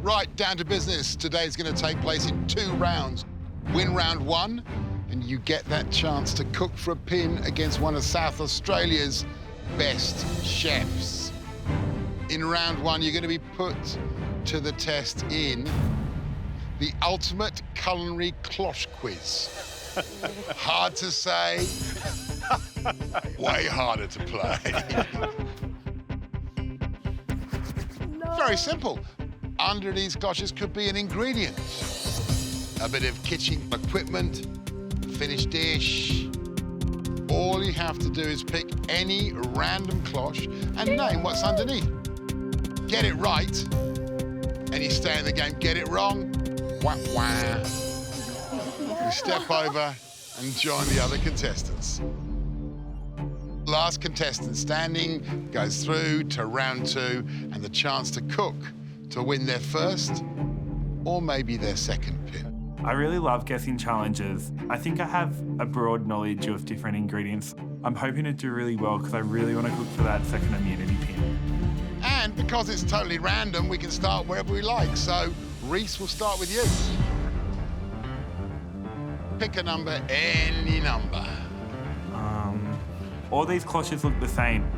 Right, down to business. Today's going to take place in 2 rounds. Win round 1, and you get that chance to cook for a pin against one of South Australia's best chefs. In round 1, you're going to be put to the test in the ultimate culinary Cloche quiz. Hard to say, way harder to play. No. Very simple. Under these cloches could be an ingredient. A bit of kitchen equipment, finished dish. All you have to do is pick any random cloche and name what's underneath. Get it right, and you stay in the game. Get it wrong, wah wah. You step over and join the other contestants. Last contestant standing goes through to round 2 and the chance to cook to win their first or maybe their second pin. I really love guessing challenges. I think I have a broad knowledge of different ingredients. I'm hoping to do really well because I really want to cook for that second immunity pin. And because it's totally random, we can start wherever we like. So, Reese, will start with you. Pick a number, any number. All these cloches look the same.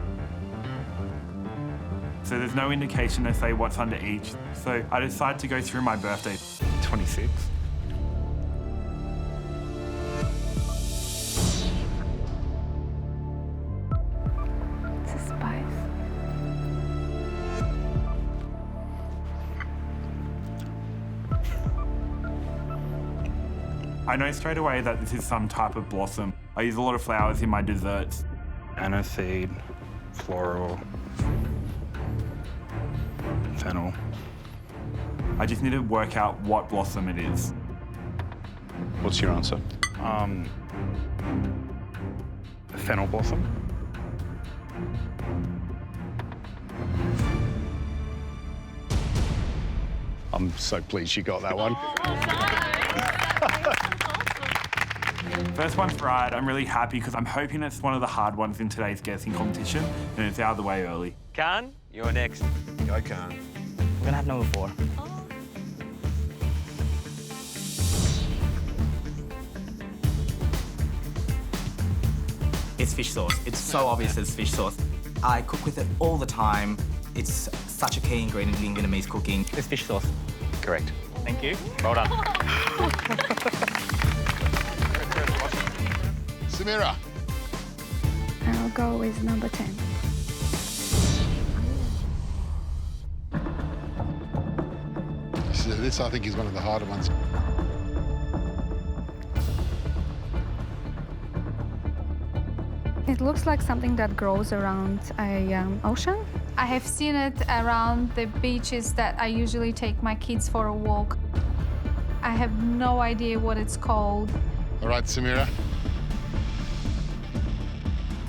So there's no indication to say what's under each. So I decided to go through my birthday. 26. It's a spice. I know straight away that this is some type of blossom. I use a lot of flowers in my desserts. Aniseed, floral, fennel. I just need to work out what blossom it is. What's your answer? Fennel blossom. I'm so pleased you got that one. First one's right. I'm really happy because I'm hoping it's one of the hard ones in today's guessing competition and it's out of the way early. Khan, you're next. Go, Khan. I'm gonna have number 4. It's fish sauce. It's so obvious it's fish sauce. I cook with it all the time. It's such a key ingredient in Vietnamese cooking. It's fish sauce. Correct. Thank you. Well done. Samira. I'll go with number 10. So this, I think, is one of the harder ones. It looks like something that grows around a ocean. I have seen it around the beaches that I usually take my kids for a walk. I have no idea what it's called. All right, Samira.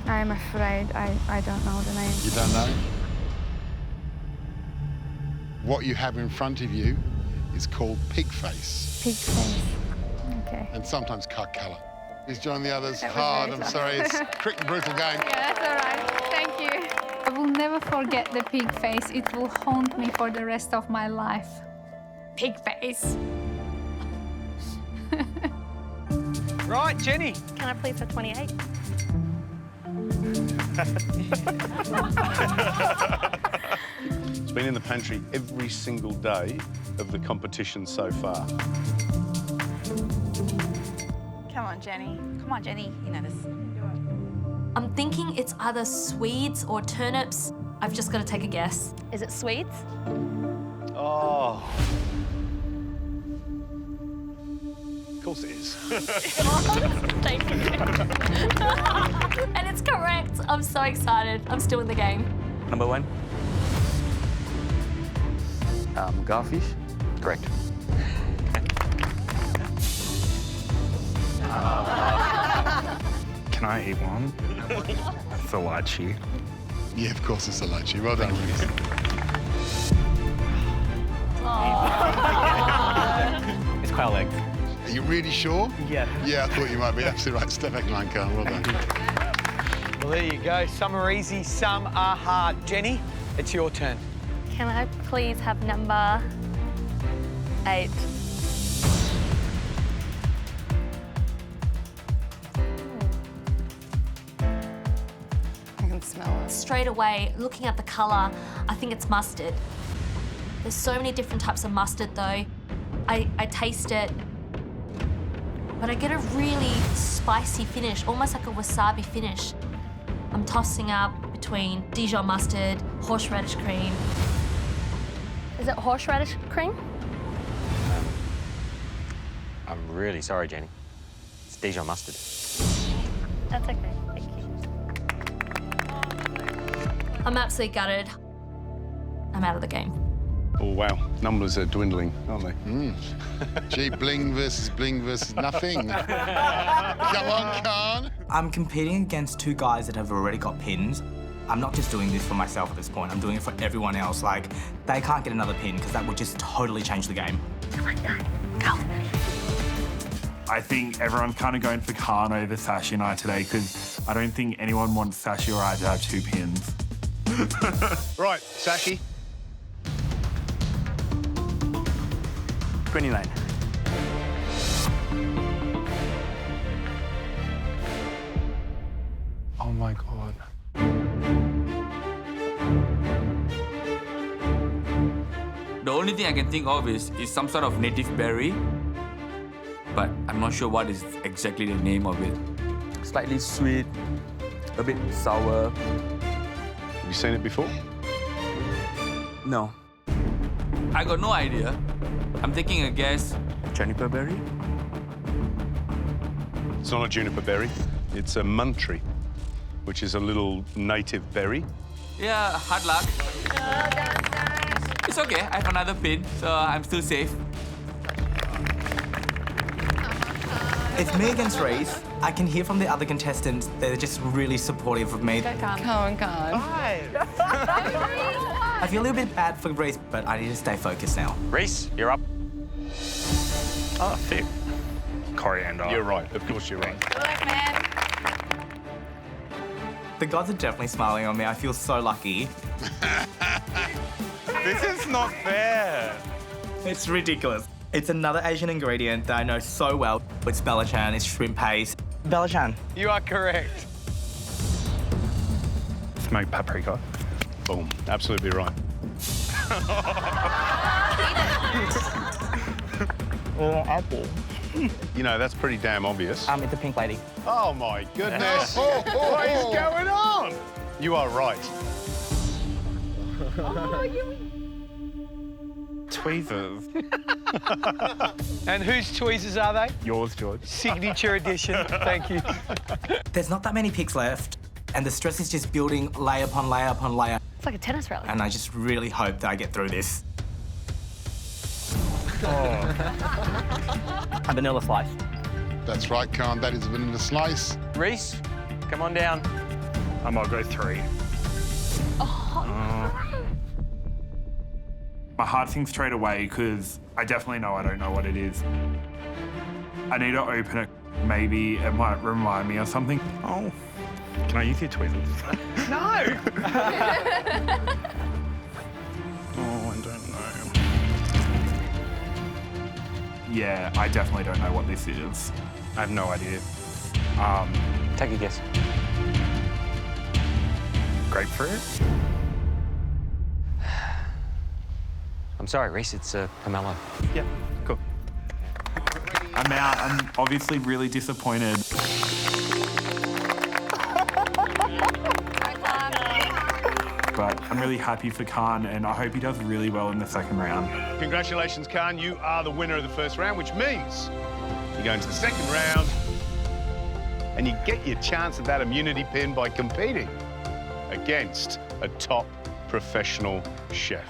I'm afraid I don't know the name. You don't know? What you have in front of you is called pig face. Pig face. Okay. And sometimes cut colour. Please join the others. That was Hard, very I'm tough. sorry, it's a quick and brutal game. Yeah, that's all right. Thank you. I will never forget the pig face. It will haunt me for the rest of my life. Pig face. Right, Jenny. Can I please have 28? It's been in the pantry every single day of the competition so far. Come on, Jenny. Come on, Jenny. You know this. I'm thinking it's either Swedes or turnips. I've just got to take a guess. Is it Swedes? Oh. Of course it is. Thank you. And it's correct. I'm so excited. I'm still in the game. Number 1. Garfish. Correct. Can I eat one? It's a lychee. Yeah, of course it's a lychee. Well done, Reese. It's quail eggs. Are you really sure? Yeah. Yeah, I thought you might be absolutely right. Step back in line, Carl. Well done. Well, there you go. Some are easy, some are hard. Jenny, it's your turn. Can I please have number 8. I can smell it. Straight away, looking at the colour, I think it's mustard. There's so many different types of mustard though. I taste it, but I get a really spicy finish, almost like a wasabi finish. I'm tossing up between Dijon mustard, horseradish cream. Is it horseradish cream? I'm really sorry, Jenny. It's Dijon mustard. That's okay, thank you. I'm absolutely gutted. I'm out of the game. Oh, wow. Numbers are dwindling, aren't they? Gee, bling versus nothing. Come on, Khan. I'm competing against two guys that have already got pins. I'm not just doing this for myself at this point, I'm doing it for everyone else. Like, they can't get another pin because that would just totally change the game. I think everyone's kind of going for Khan over Sashi and I today because I don't think anyone wants Sashi or I to have 2 pins. Right, Sashi. 29. Oh my God. The only thing I can think of is some sort of native berry, but I'm not sure what is exactly the name of it. Slightly sweet, a bit sour. Have you seen it before? No. I got no idea. I'm taking a guess. Juniper berry? It's not a juniper berry. It's a muntry, which is a little native berry. Yeah, hard luck. It's okay, I have another pin, so I'm still safe. It's me against Reese. I can hear from the other contestants, they're just really supportive of me. Come on. I feel a little bit bad for Reese, but I need to stay focused now. Reese, you're up. Oh, thick. Coriander. You're right, of course you're right. Look, man. The gods are definitely smiling on me. I feel so lucky. This is not fair. It's ridiculous. It's another Asian ingredient that I know so well. It's Belachan, it's shrimp paste. Belachan. You are correct. Smoked paprika. Boom, absolutely right. Apple. You know, that's pretty damn obvious. It's a pink lady. Oh, my goodness. What is going on? You are right. Tweezers. And whose tweezers are they? Yours, George. Signature edition. Thank you. There's not that many picks left, and the stress is just building layer upon layer upon layer. It's like a tennis rally. And I just really hope that I get through this. A vanilla slice. That's right, Khan. That is a vanilla slice. Reese, come on down. I might go 3. My heart sinks straight away because I definitely know I don't know what it is. I need to open it. Maybe it might remind me of something. Oh, can I use your tweezers? No! Oh, I don't know. Yeah, I definitely don't know what this is. I have no idea. Take a guess. Grapefruit? I'm sorry, Reese, it's pomelo. Yeah, cool. I'm out. I'm obviously really disappointed. But I'm really happy for Khan, and I hope he does really well in the second round. Congratulations, Khan. You are the winner of the first round, which means you go into the second round and you get your chance at that immunity pin by competing against a top professional chef.